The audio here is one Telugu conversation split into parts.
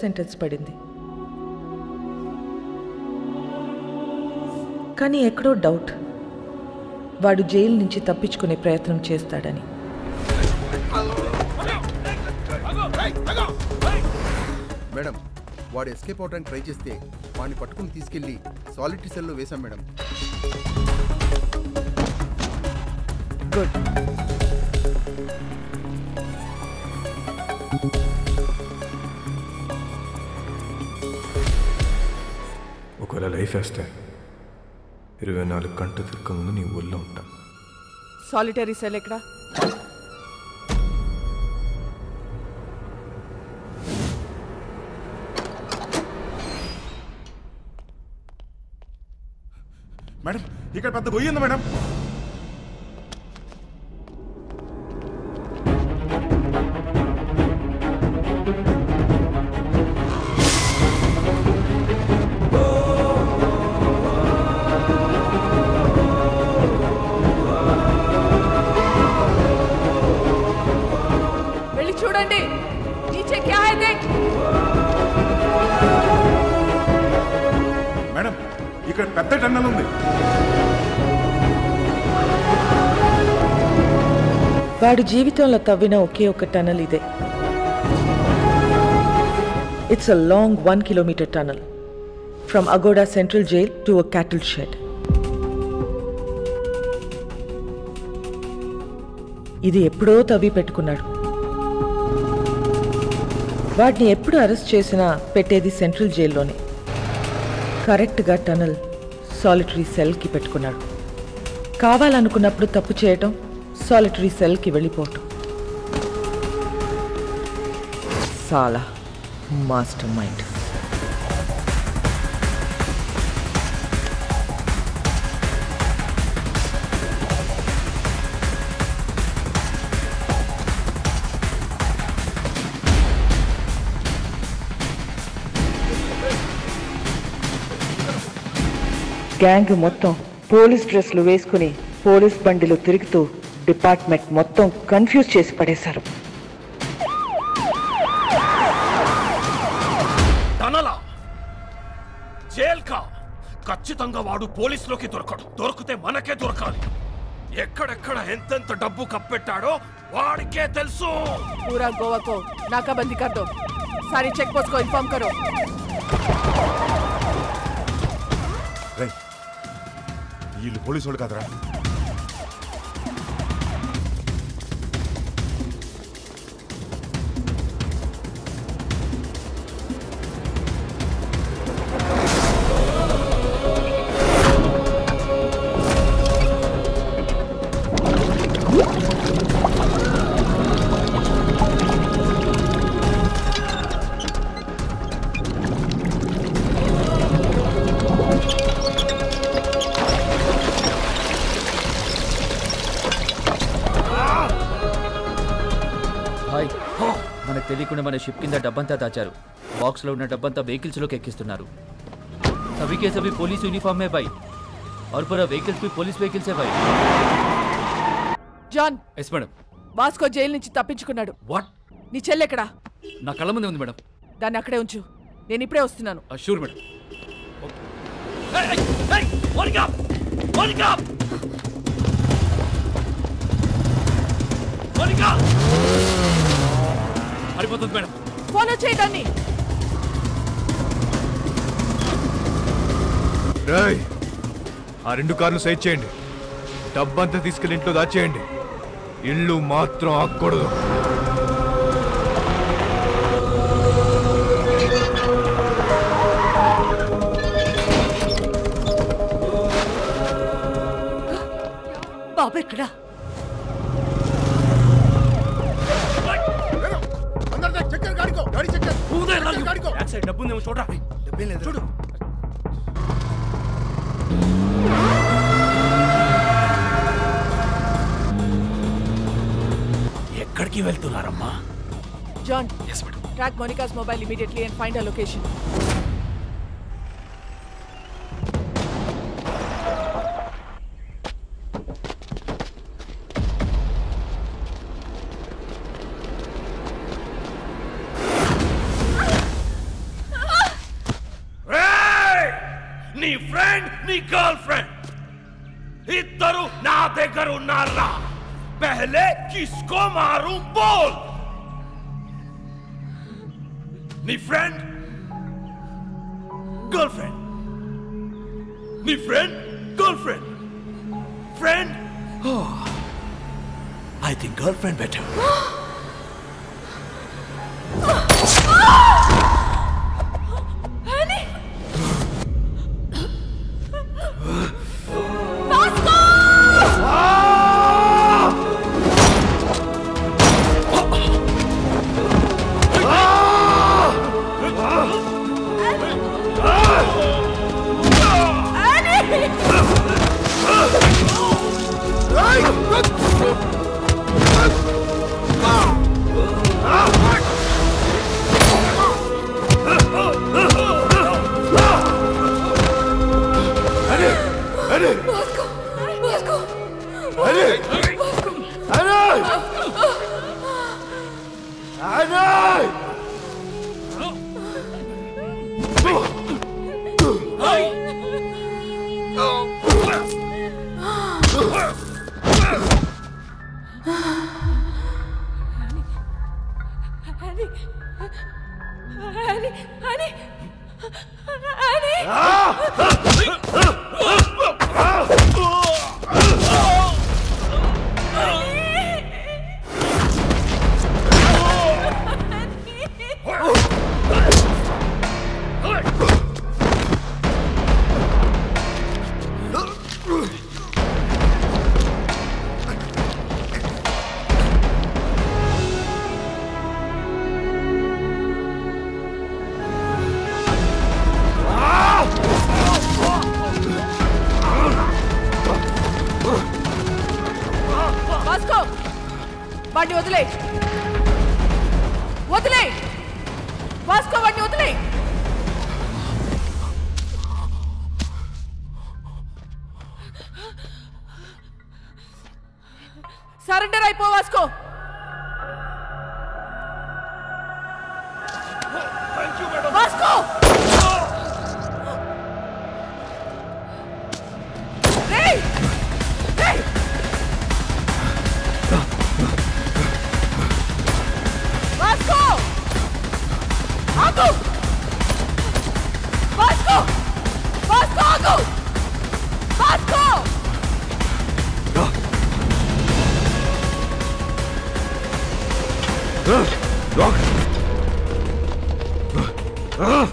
సెంటెన్స్ పడింది. కానీ ఎక్కడో డౌట్, వాడు జైలు నుంచి తప్పించుకునే ప్రయత్నం చేస్తాడని. మేడం, వాడు ఎస్కేప్ అవడానికి ట్రై చేస్తే వాడిని పట్టుకుని తీసుకెళ్లి సాలిటరీ సెల్లో వేశాం మేడం. గుడ్. ఒకవేళ లైఫ్ వేస్తే 24 గంటలు తిరగకుండా నీ ఊళ్ళో ఉంటా. సాలిటరీ సెల్ ఎక్కడా? మేడం, ఇక్కడ పెద్ద గొయ్యి ఉంది మేడం. వెళ్ళి చూడండి. నీచే క్యా హై దేఖ్. మేడం, ఇక్కడ పెద్ద టన్నల్ ఉంది. వాడు జీవితంలో తవ్విన ఒకే ఒక టనల్ ఇదే. It's a long 1 kilometer tunnel from Agoda Central Jail to a cattle shed. ఇది ఎప్పుడో తవ్వి పెట్టుకున్నాడు. వాడిని ఎప్పుడు అరెస్ట్ చేసినా పెట్టేది సెంట్రల్ జైల్లోనే. కరెక్ట్గా టనల్ సాలిటరీ సెల్కి పెట్టుకున్నాడు. కావాలనుకున్నప్పుడు తప్పు చేయటం, సాలిటరీ సెల్కి వెళ్ళిపోవటం. సాలా మాస్టర్ మైండ్. గ్యాంగ్ మొత్తం పోలీస్ డ్రెస్లు వేసుకుని పోలీస్ బండిలో తిరుగుతూ డిపార్ట్మెంట్ మొత్తం కన్ఫ్యూజ్ చేసి పడేశారు. ఖచ్చితంగా వాడు పోలీసులోకి దొరకడు. దొరికితే మనకే దొరకాలి. ఎక్కడెక్కడ ఎంతెంత డబ్బు కప్పెట్టాడో వాడికే తెలుసు. పూరా గోవా को नाकाबंदी कर दो. सारी चेक पोस्ट को इन्फॉर्म करो. వీళ్ళు పోలీసు వాళ్ళు కాదురా. మనకు తెలియకుండా మన షిప్ కింద డబ్బంతా దాచారు. బాక్స్లో ఉన్న డబ్బంతా వెహికల్స్లోకి ఎక్కిస్తున్నారు. सभी के सभी पुलिस यूनिफॉर्म में भाई और पूरा व्हीकल्स भी पुलिस व्हीकल्स है भाई. John. Yes madam. Vasco jail నుంచి తప్పించుకున్నాడు. వాట్? నీ చెల్లి ఎక్కడా? నా కళ్ళ ముందే ఉంది మేడం. దాన్ని అక్కడే ఉంచు. నేను ఇప్పుడే వస్తున్నాను. Sure madam. హరిపోతుంది మేడం. ఫోన్ చేయడాన్ని. ఆ 2 కార్లు సైడ్ చేయండి. డబ్బంతా తీసుకెళ్ళి ఇంట్లో దాచేయండి. ఇల్లు మాత్రం ఆగకూడదు. బాబు ఎక్కడా? డబ్బు ఉందేమో చూడరా. చూడు. ఎక్కడికి వెళ్తున్నారమ్మా? John, track Monica's mobile immediately and find her location. Friend నీ గర్ల్ ఫ్రెండ్ ఇద్దరు నా దగ్గర ఉన్నారా పహలే కిస్కో మారు బోల్ నీ ఫ్రెండ్ గర్ల్ ఫ్రెండ్ నీ friend girlfriend friend I think girlfriend better. Annie! Vasco! Surrender అయిపో Vasco. Thank you, madam. Vasco. రేయ్! రేయ్! వాస్కో! ఆగు! వాస్కో! వాస్కో ఆగు! Vasco! Rock!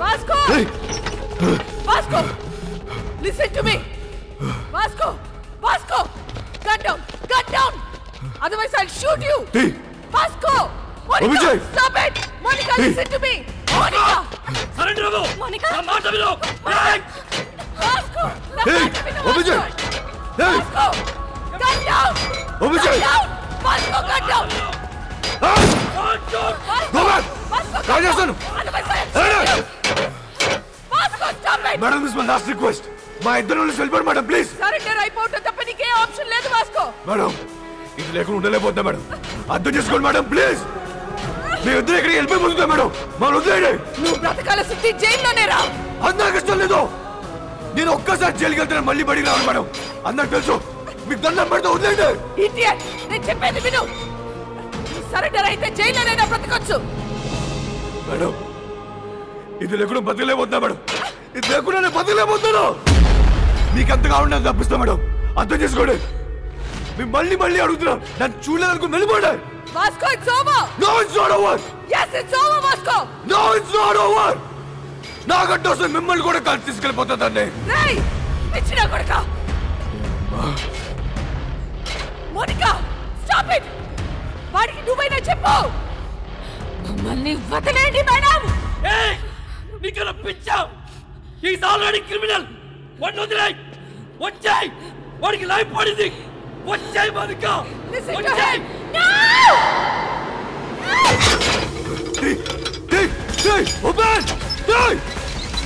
Vasco! Hey! Vasco! Listen to me! Vasco! Vasco! Gun down! Gun down! Otherwise I'll shoot you! Hey! Vasco! Monica! Vijay! Stop it! Monica, Hey! listen to me! Monica! Surrender అవ్వు. Monica! నా మాట విను. Vasco! నా Hey! మాట విను, Vijay! Vasco! Hey! Vasco! Gun down! Vijay! Gun down! Vasco, gun down! Hey! Vasco! Go back! Vasco, Kaya gun down! sanu! Otherwise I'll Hey! shoot you! Vasco, stop it! Madam, this is my last request. మా ఇద్దరు వాళ్ళు వెళ్ళిపోండి మేడం ప్లీజ్. సరెండర్ అయిపోవటం తప్ప నీకే ఆప్షన్ లేదు వాస్కో. మేడం ఇది లేకుండా ఉండలేకపోతున్నా మేడం. అర్థం చేసుకోండి మేడం ప్లీజ్. మీ ఇద్దరు ఎక్కడికి వెళ్ళిపోతుందా మేడం? మనం వదిలేయండి. నువ్వు బ్రతకాల సిద్ధి జైల్లోనే రా. అందరికి ఇష్టం లేదు. నేను ఒక్కసారి జైలుకి వెళ్తే మళ్ళీ బడికి రావాలి మేడం. అందరికి తెలుసు. మీకు దండం పెడితే వదిలేయండి. ఇడియట్, నేను చెప్పేది విను. సరెండర్ అయితే జైల్లోనైనా బ్రతకొచ్చు. మేడం ఇది లేకుండా బతకలేకపోతున్నా మేడం. ఇది లేకుండా నేను బతకలేకపోతున్నాను. మీకు ఎంత కావాలని తప్పిస్తా మేడం. అర్థం చేసుకోండి. మీరు మళ్ళీ మళ్ళీ అడుగుతున్నా. నన్ను చూడలేదనుకుని వెళ్ళిపోండి. Vasco, it's over. No, it's not over. Yes, it's over, Vasco. No, it's not over. నాకంటే వస్తే మిమ్మల్ని కూడా కలిసి తీసుకెళ్ళిపోతుందండి. రేయ్, పిచ్చినా కొడుకా. Monica, stop it. వాడికి నువ్వైనా చెప్పు. మమ్మల్ని వదిలేయండి మేడం. ఏయ్ నీకన్నా పిచ్చా. Is already criminal. వాడిని వదిలేయ్. వచ్చేయ్. వాడికి లైఫ్ పడింది. వచ్చేయ్ Monika. Listen to వచ్చేయ్. him. No! Hey, open! Hey!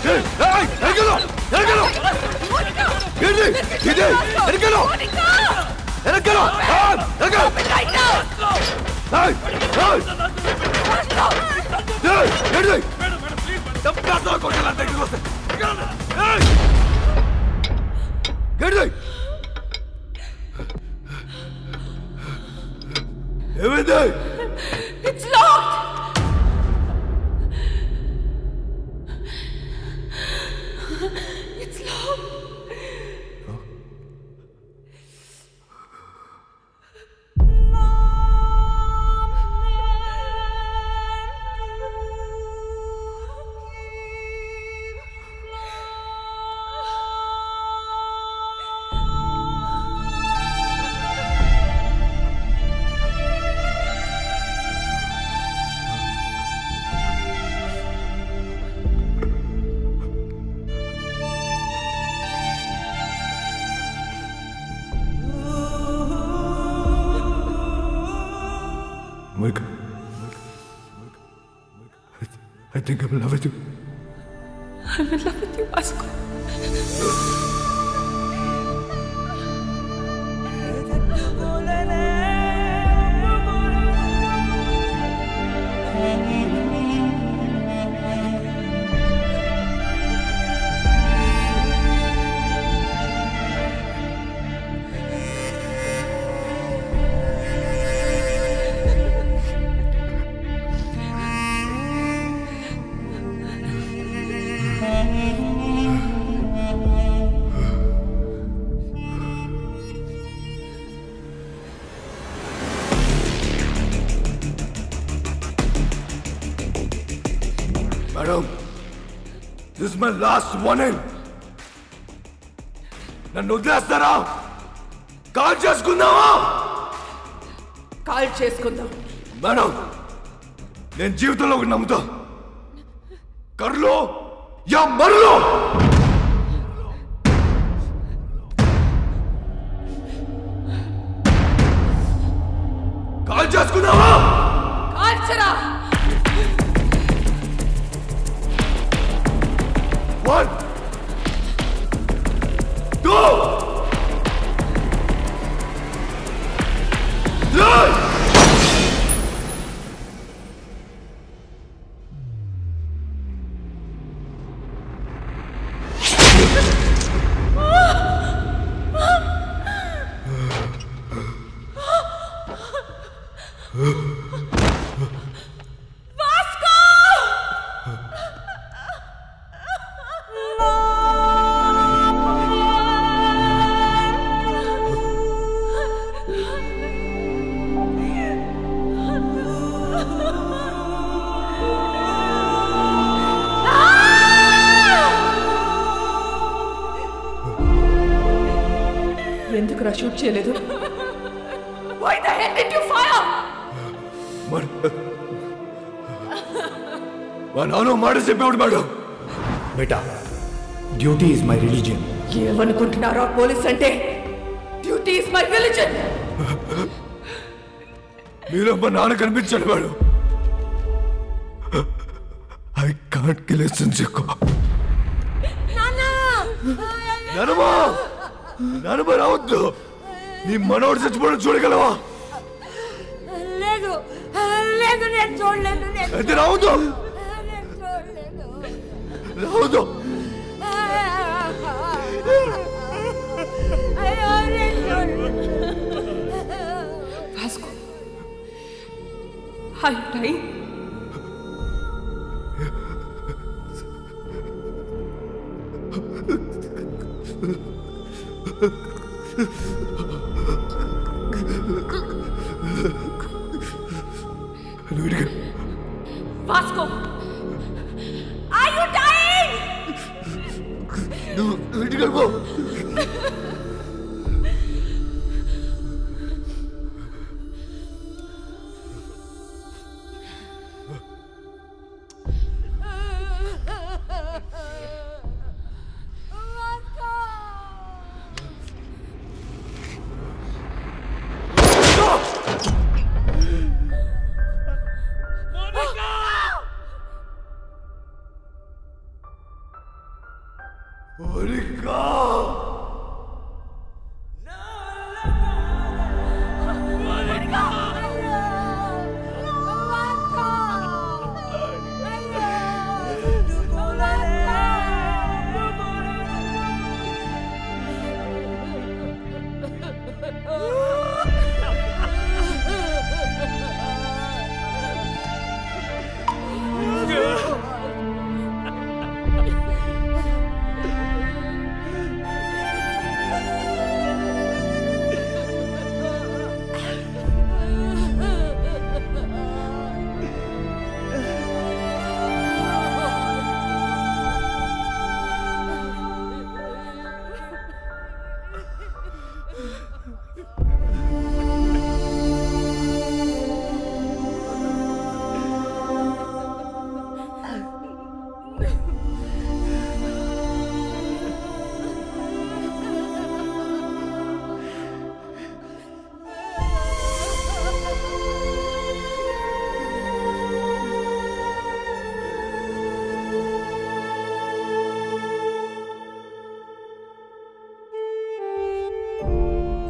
Hey, ఎరగలో! ఎరగలో! Monica, ఏంటి? ఇది ఎరగలో! మోనికా. ఎరగలో! ఎరగలో! Right now. Hey! Hey! Vasco. Hey! ఏంటి? మేడం ప్లీజ్ తప్పకుండా కొట్టాలంటే ఇక్కడ వస్తే. Hey! గడి ఏమైంది? It's locked. It's locked. I think I'm in love with you. I'm in love with you, Vasco. Madam, this is my last warning. నన్ను వదిలేస్తారా? కాల్ చేసుకుందామా? కాల్ చేసుకుందాం. మేడం, నేను జీవితంలో ఒకటి నమ్ముతా. కర్లో యా మర్లో. కాల్ చేసుకుందామా? కాల్చరా. 1 2 3 ఎందుకురా షూట్ చేయలేదు? Why the hell did you fire? మా నాన్న మాట చెప్పేవాడు మేడం. బేటా, డ్యూటీ ఈజ్ మై రిలీజియన్. ఏమనుకుంటున్నారా పోలీస్ అంటే? Duty is my religion. మీలో మా నాన్న కనిపించాడు madam. I can't kill a sincere. నానమ్మా, నానమ్మ రావద్దు. నీ మనోడు చచ్చిపోవడం చూడగలవా? లేదు లేదు, నేను చూడలేదు. అయితే రావద్దు, రావద్దు. Vasco, are you dying? Vasco, are you dying?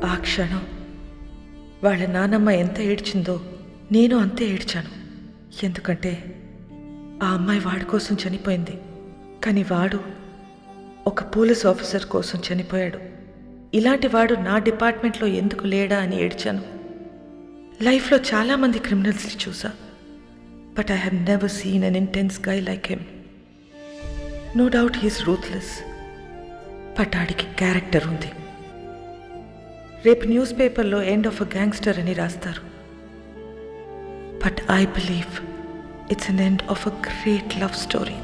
ఆ క్షణం వాళ్ళ నానమ్మ ఎంత ఏడ్చిందో నేను అంతే ఏడ్చాను. ఎందుకంటే ఆ అమ్మాయి వాడి కోసం చనిపోయింది, కానీ వాడు ఒక పోలీస్ ఆఫీసర్ కోసం చనిపోయాడు. ఇలాంటి వాడు నా డిపార్ట్మెంట్లో ఎందుకు లేడా అని ఏడ్చాను. లైఫ్లో చాలామంది క్రిమినల్స్ని చూసా, but I have never seen an intense guy like him. No doubt he's ruthless, but ఆడికి క్యారెక్టర్ ఉంది. రేపు న్యూస్ పేపర్లో ఎండ్ ఆఫ్ అ గ్యాంగ్స్టర్ అని రాస్తారు, but I believe it's an end of a great love story.